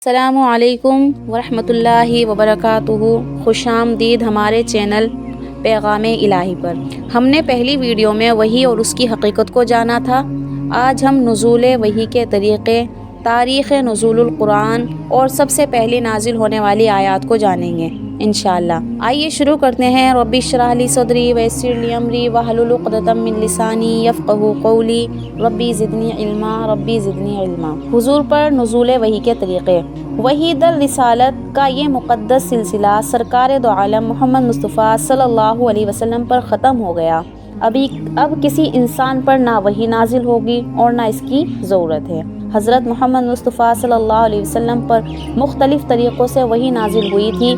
السلام علیکم ورحمۃ اللہ وبرکاتہ۔ خوش آمدید ہمارے چینل پیغام الہی پر۔ ہم نے پہلی ویڈیو میں وحی اور اس کی حقیقت کو جانا تھا۔ آج ہم نزول وحی کے طریقے، تاریخ نزول القرآن اور سب سے پہلی نازل ہونے والی آیات کو جانیں گے انشاءاللہ۔ آئیے شروع کرتے ہیں۔ رب اشرح لی صدری ویسر لی امری واحلل عقدۃ من لسانی یفقہوا قولی ربی زدنی علما ربی زدنی علما۔ حضور پر نزول وحی کے طریقے۔ وحی در رسالت کا یہ مقدس سلسلہ سرکار دو عالم محمد مصطفیٰ صلی اللہ علیہ وسلم پر ختم ہو گیا۔ اب کسی انسان پر نہ وحی نازل ہوگی اور نہ اس کی ضرورت ہے۔ حضرت محمد مصطفیٰ صلی اللہ علیہ وسلم پر مختلف طریقوں سے وحی نازل ہوئی تھی۔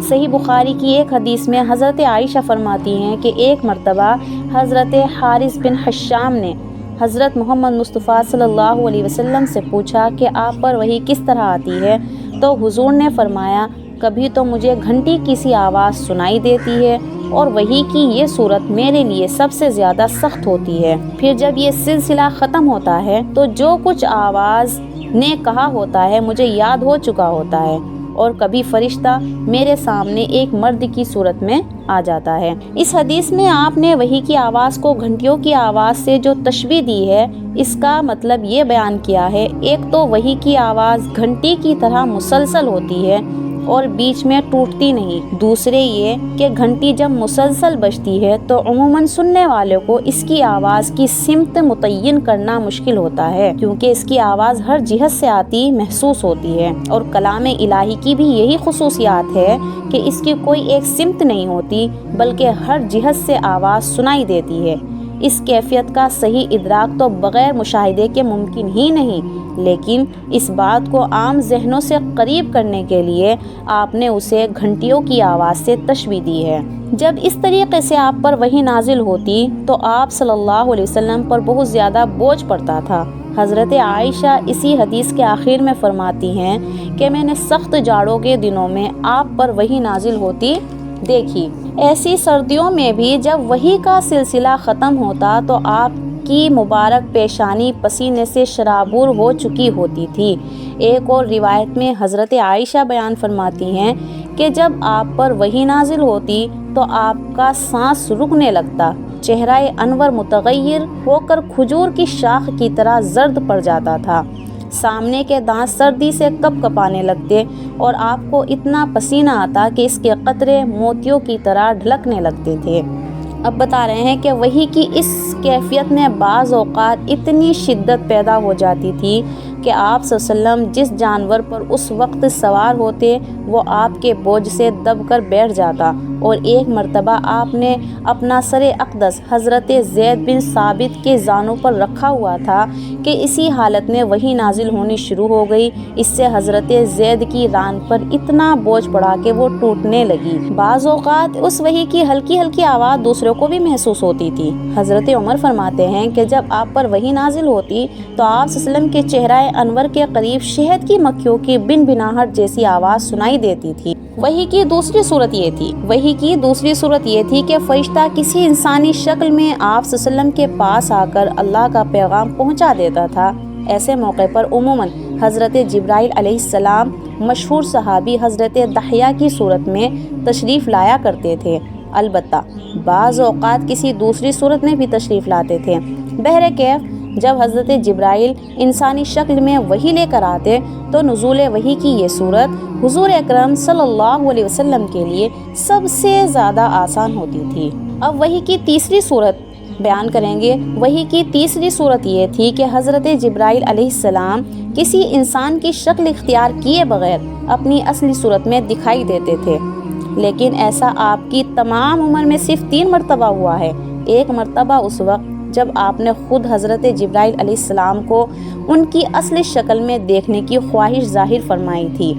صحیح بخاری کی ایک حدیث میں حضرت عائشہ فرماتی ہیں کہ ایک مرتبہ حضرت حارث بن حشام نے حضرت محمد مصطفیٰ صلی اللہ علیہ وسلم سے پوچھا کہ آپ پر وحی کس طرح آتی ہے، تو حضور نے فرمایا کبھی تو مجھے گھنٹی کی سی آواز سنائی دیتی ہے اور وحی کی یہ صورت میرے لیے سب سے زیادہ سخت ہوتی ہے۔ پھر جب یہ سلسلہ ختم ہوتا ہے تو جو کچھ آواز نے کہا ہوتا ہے مجھے یاد ہو چکا ہوتا ہے، اور کبھی فرشتہ میرے سامنے ایک مرد کی صورت میں آ جاتا ہے۔ اس حدیث میں آپ نے وحی کی آواز کو گھنٹیوں کی آواز سے جو تشبیہ دی ہے، اس کا مطلب یہ بیان کیا ہے۔ ایک تو وحی کی آواز گھنٹی کی طرح مسلسل ہوتی ہے اور بیچ میں ٹوٹتی نہیں۔ دوسرے یہ کہ گھنٹی جب مسلسل بجتی ہے تو عموماً سننے والوں کو اس کی آواز کی سمت متعین کرنا مشکل ہوتا ہے، کیونکہ اس کی آواز ہر جہت سے آتی محسوس ہوتی ہے، اور کلام الہی کی بھی یہی خصوصیات ہے کہ اس کی کوئی ایک سمت نہیں ہوتی بلکہ ہر جہت سے آواز سنائی دیتی ہے۔ اس کیفیت کا صحیح ادراک تو بغیر مشاہدے کے ممکن ہی نہیں، لیکن اس بات کو عام ذہنوں سے قریب کرنے کے لیے آپ نے اسے گھنٹیوں کی آواز سے تشبیہ دی ہے۔ جب اس طریقے سے آپ پر وحی نازل ہوتی تو آپ صلی اللہ علیہ وسلم پر بہت زیادہ بوجھ پڑتا تھا۔ حضرت عائشہ اسی حدیث کے آخر میں فرماتی ہیں کہ میں نے سخت جاڑوں کے دنوں میں آپ پر وحی نازل ہوتی دیکھی۔ ایسی سردیوں میں بھی جب وحی کا سلسلہ ختم ہوتا تو آپ کی مبارک پیشانی پسینے سے شرابور ہو چکی ہوتی تھی۔ ایک اور روایت میں حضرت عائشہ بیان فرماتی ہیں کہ جب آپ پر وحی نازل ہوتی تو آپ کا سانس رکنے لگتا، چہرہ انور متغیر ہو کر کھجور کی شاخ کی طرح زرد پڑ جاتا تھا، سامنے کے دانت سردی سے کپ کپانے لگتے اور آپ کو اتنا پسینہ آتا کہ اس کے قطرے موتیوں کی طرح ڈھلکنے لگتے تھے۔ اب بتا رہے ہیں کہ وحی کی اس کیفیت میں بعض اوقات اتنی شدت پیدا ہو جاتی تھی کہ آپ صلی اللہ علیہ وسلم جس جانور پر اس وقت سوار ہوتے وہ آپ کے بوجھ سے دب کر بیٹھ جاتا، اور ایک مرتبہ آپ نے اپنا سر اقدس حضرت زید بن ثابت کے زانوں پر رکھا ہوا تھا کہ اسی حالت میں وحی نازل ہونی شروع ہو گئی۔ اس سے حضرت زید کی ران پر اتنا بوجھ پڑا کہ وہ ٹوٹنے لگی۔ بعض اوقات اس وحی کی ہلکی ہلکی آواز دوسروں کو بھی محسوس ہوتی تھی۔ حضرت عمر فرماتے ہیں کہ جب آپ پر وحی نازل ہوتی تو آپ صلی اللہ علیہ وسلم کے چہرہ انور کے قریب شہد کی مکھیوں کی بن بناہٹ جیسی آواز سنائی دیتی تھی۔ وحی کی دوسری صورت یہ تھی کہ فرشتہ کسی انسانی شکل میں آپ صلی اللہ علیہ وسلم کے پاس آ کر اللہ کا پیغام پہنچا دیتا تھا۔ ایسے موقع پر عموماً حضرت جبرائیل علیہ السلام مشہور صحابی حضرت دحیہ کی صورت میں تشریف لایا کرتے تھے، البتہ بعض اوقات کسی دوسری صورت میں بھی تشریف لاتے تھے۔ بہرکیف جب حضرت جبرائیل انسانی شکل میں وحی لے کر آتے تو نزول وحی کی یہ صورت حضور اکرم صلی اللہ علیہ وسلم کے لیے سب سے زیادہ آسان ہوتی تھی۔ اب وحی کی تیسری صورت بیان کریں گے۔ وحی کی تیسری صورت یہ تھی کہ حضرت جبرائیل علیہ السلام کسی انسان کی شکل اختیار کیے بغیر اپنی اصلی صورت میں دکھائی دیتے تھے، لیکن ایسا آپ کی تمام عمر میں صرف 3 مرتبہ ہوا ہے۔ ایک مرتبہ اس وقت جب آپ نے خود حضرت جبرائیل علیہ السلام کو ان کی اصلی شکل میں دیکھنے کی خواہش ظاہر فرمائی تھی،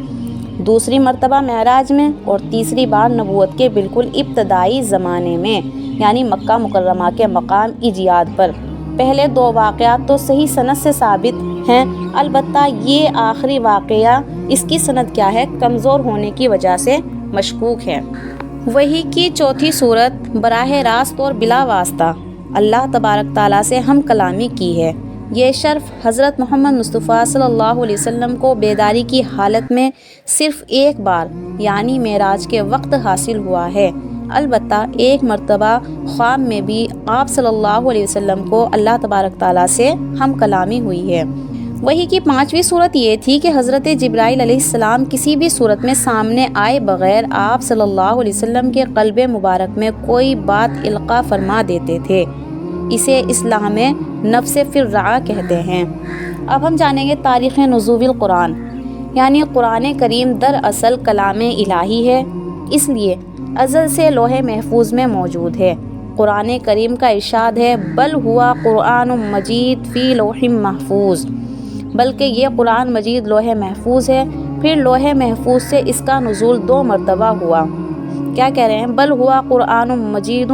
دوسری مرتبہ معراج میں، اور تیسری بار نبوت کے بالکل ابتدائی زمانے میں یعنی مکہ مکرمہ کے مقام ایجاد پر۔ پہلے 2 واقعات تو صحیح سند سے ثابت ہیں، البتہ یہ آخری واقعہ اس کی سند کیا ہے کمزور ہونے کی وجہ سے مشکوک ہے۔ وحی کی چوتھی صورت براہ راست اور بلا واسطہ اللہ تبارک تعالیٰ سے ہم کلامی کی ہے۔ یہ شرف حضرت محمد مصطفیٰ صلی اللہ علیہ وسلم کو بیداری کی حالت میں صرف ایک بار یعنی معراج کے وقت حاصل ہوا ہے۔ البتہ ایک مرتبہ خواب میں بھی آپ صلی اللہ علیہ وسلم کو اللہ تبارک تعالیٰ سے ہم کلامی ہوئی ہے۔ وحی کی 5ویں صورت یہ تھی کہ حضرت جبرائیل علیہ السلام کسی بھی صورت میں سامنے آئے بغیر آپ صلی اللہ علیہ وسلم کے قلب مبارک میں کوئی بات القاء فرما دیتے تھے۔ اسے اصطلاح میں نفس فرعہ کہتے ہیں۔ اب ہم جانیں گے تاریخ نزول القرآن، یعنی قرآن کریم دراصل کلام الہی ہے، اس لیے ازل سے لوح محفوظ میں موجود ہے۔ قرآن کریم کا ارشاد ہے بل ہوا قرآن مجید فی لوح محفوظ، بلکہ یہ قرآن مجید لوح محفوظ ہے۔ پھر لوح محفوظ سے اس کا نزول 2 مرتبہ ہوا۔ کیا کہہ رہے ہیں؟ بل ہوا قرآن مجید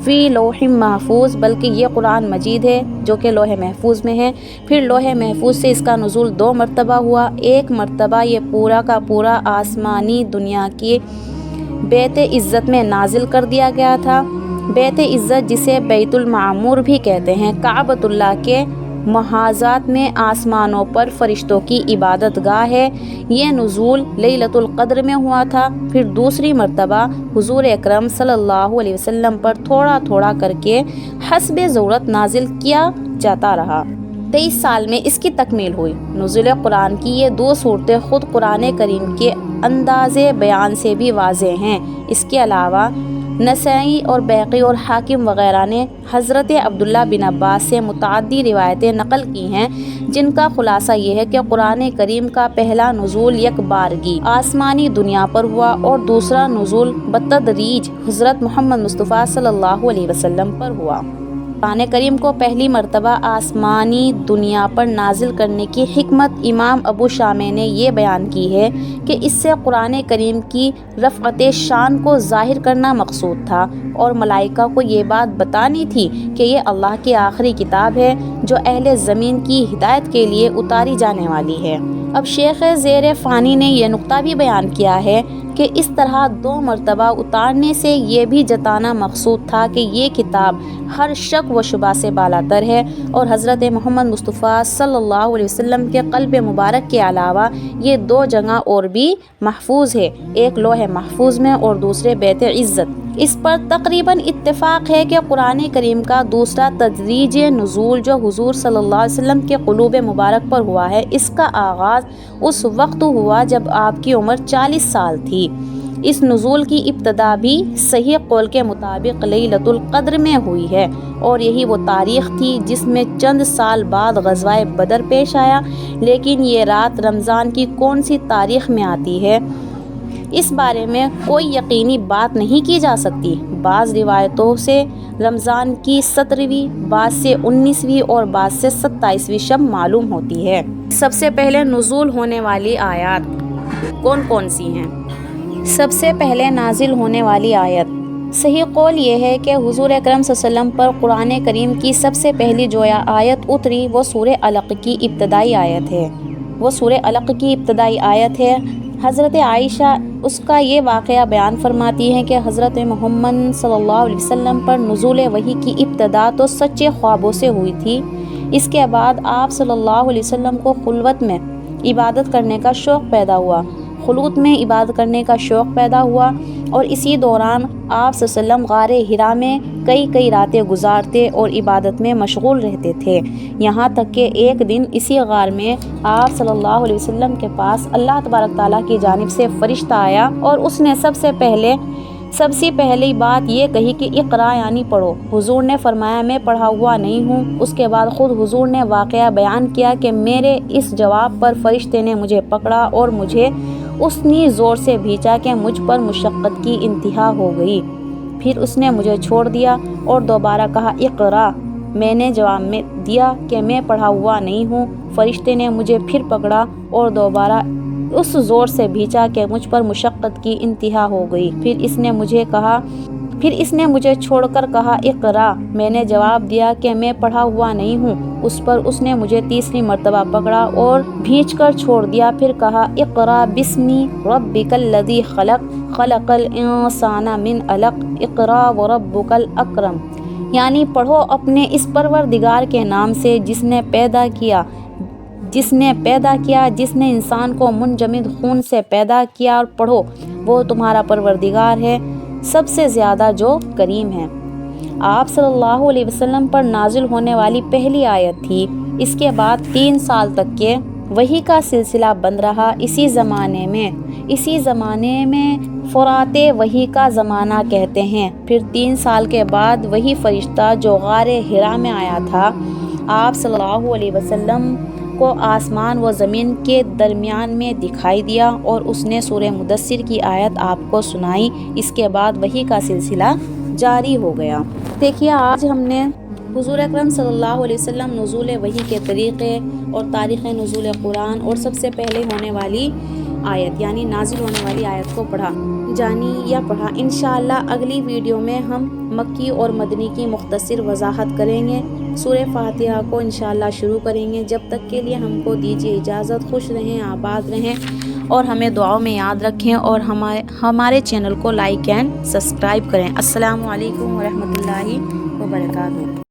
فی لوح محفوظ، بلکہ یہ قرآن مجید ہے جو کہ لوح محفوظ میں ہے۔ پھر لوح محفوظ سے اس کا نزول 2 مرتبہ ہوا۔ ایک مرتبہ یہ پورا کا پورا آسمانی دنیا کی بیت عزت میں نازل کر دیا گیا تھا۔ بیت عزت جسے بیت المعمور بھی کہتے ہیں، کعبۃ اللہ کے محاذات میں آسمانوں پر فرشتوں کی عبادت گاہ ہے۔ یہ نزول لیلۃ القدر میں ہوا تھا۔ پھر دوسری مرتبہ حضور اکرم صلی اللہ علیہ وسلم پر تھوڑا تھوڑا کر کے حسب ضرورت نازل کیا جاتا رہا۔ 23 سال میں اس کی تکمیل ہوئی۔ نزول قرآن کی یہ 2 صورتیں خود قرآن کریم کے انداز بیان سے بھی واضح ہیں۔ اس کے علاوہ نسائی اور بیہقی اور حاکم وغیرہ نے حضرت عبداللہ بن عباس سے متعدی روایتیں نقل کی ہیں، جن کا خلاصہ یہ ہے کہ قرآن کریم کا پہلا نزول یک بارگی آسمانی دنیا پر ہوا اور دوسرا نزول بتدریج حضرت محمد مصطفیٰ صلی اللہ علیہ وسلم پر ہوا۔ قرآن کریم کو پہلی مرتبہ آسمانی دنیا پر نازل کرنے کی حکمت امام ابو شامہ نے یہ بیان کی ہے کہ اس سے قرآن کریم کی رفعت شان کو ظاہر کرنا مقصود تھا اور ملائکہ کو یہ بات بتانی تھی کہ یہ اللہ کی آخری کتاب ہے جو اہل زمین کی ہدایت کے لیے اتاری جانے والی ہے۔ اب شیخ زیر فانی نے یہ نقطہ بھی بیان کیا ہے کہ اس طرح 2 مرتبہ اتارنے سے یہ بھی جتانا مقصود تھا کہ یہ کتاب ہر شک و شبہ سے بالاتر ہے اور حضرت محمد مصطفیٰ صلی اللہ علیہ وسلم کے قلب مبارک کے علاوہ یہ 2 جگہ اور بھی محفوظ ہے، ایک لوح محفوظ میں اور دوسرے بیت عزت۔ اس پر تقریباً اتفاق ہے کہ قرآن کریم کا دوسرا تدریج نزول جو حضور صلی اللہ علیہ وسلم کے قلوب مبارک پر ہوا ہے، اس کا آغاز اس وقت ہوا جب آپ کی عمر 40 سال تھی۔ اس نزول کی ابتدا بھی صحیح قول کے مطابق لیلۃ القدر میں ہوئی ہے اور یہی وہ تاریخ تھی جس میں چند سال بعد غزوہ بدر پیش آیا، لیکن یہ رات رمضان کی کون سی تاریخ میں آتی ہے اس بارے میں کوئی یقینی بات نہیں کی جا سکتی۔ بعض روایتوں سے رمضان کی 17ویں، بعض سے 19ویں اور بعض سے 27ویں شب معلوم ہوتی ہے۔ سب سے پہلے نزول ہونے والی آیات کون کون سی ہیں؟ سب سے پہلے نازل ہونے والی آیت، صحیح قول یہ ہے کہ حضور اکرم صلی اللہ علیہ وسلم پر قرآن کریم کی سب سے پہلی جو آیت اتری وہ سورہ علق کی ابتدائی آیت ہے۔ حضرت عائشہ اس کا یہ واقعہ بیان فرماتی ہیں کہ حضرت محمد صلی اللہ علیہ وسلم پر نزول وحی کی ابتدا تو سچے خوابوں سے ہوئی تھی۔ اس کے بعد آپ صلی اللہ علیہ وسلم کو خلوت میں عبادت کرنے کا شوق پیدا ہوا اور اسی دوران آپ صلی اللہ علیہ وسلم غار حرا میں کئی راتیں گزارتے اور عبادت میں مشغول رہتے تھے، یہاں تک کہ ایک دن اسی غار میں آپ صلی اللہ علیہ وسلم کے پاس اللہ تبارک تعالیٰ کی جانب سے فرشتہ آیا اور اس نے سب سے پہلی بات یہ کہی کہ اقرا یعنی پڑھو۔ حضور نے فرمایا میں پڑھا ہوا نہیں ہوں۔ اس کے بعد خود حضور نے واقعہ بیان کیا کہ میرے اس جواب پر فرشتے نے مجھے پکڑا اور مجھے اتنی زور سے بھینچا کہ مجھ پر مشقت کی انتہا ہو گئی۔ پھر اس نے مجھے چھوڑ دیا اور دوبارہ کہا اقرا۔ میں نے جواب میں دیا کہ میں پڑھا ہوا نہیں ہوں۔ فرشتے نے مجھے پھر پکڑا اور دوبارہ اس زور سے بھینچا کہ مجھ پر مشقت کی انتہا ہو گئی۔ پھر اس نے مجھے چھوڑ کر کہا اقرا۔ میں نے جواب دیا کہ میں پڑھا ہوا نہیں ہوں۔ اس پر اس نے مجھے تیسری مرتبہ پکڑا اور بھینچ کر چھوڑ دیا۔ پھر کہا اقرا بسم ربک الذی خلق خلق الانسان من علق اقرا وربک الاکرم۔ یعنی پڑھو اپنے اس پروردگار کے نام سے جس نے پیدا کیا، جس نے انسان کو منجمد خون سے پیدا کیا، اور پڑھو وہ تمہارا پروردگار ہے سب سے زیادہ جو کریم ہے۔ آپ صلی اللہ علیہ وسلم پر نازل ہونے والی پہلی آیت تھی۔ اس کے بعد 3 سال تک کے وحی کا سلسلہ بند رہا۔ اسی زمانے میں فرات وحی کا زمانہ کہتے ہیں۔ پھر 3 سال کے بعد وہی فرشتہ جو غار حرا میں آیا تھا، آپ صلی اللہ علیہ وسلم کو آسمان و زمین کے درمیان میں دکھائی دیا اور اس نے سورہ مدثر کی آیت آپ کو سنائی۔ اس کے بعد وحی کا سلسلہ جاری ہو گیا۔ دیکھیے آج ہم نے حضور اکرم صلی اللہ علیہ وسلم نزول وحی کے طریقے اور تاریخ نزول قرآن اور سب سے پہلے ہونے والی آیت یعنی نازل ہونے والی آیت کو پڑھا انشاءاللہ اگلی ویڈیو میں ہم مکی اور مدنی کی مختصر وضاحت کریں گے۔ سورہ فاتحہ کو انشاءاللہ شروع کریں گے۔ جب تک کے لیے ہم کو دیجیے اجازت۔ خوش رہیں، آباد رہیں اور ہمیں دعاؤں میں یاد رکھیں اور ہمارے چینل کو لائک اینڈ سبسکرائب کریں۔ السلام علیکم ورحمۃ اللہ وبرکاتہ۔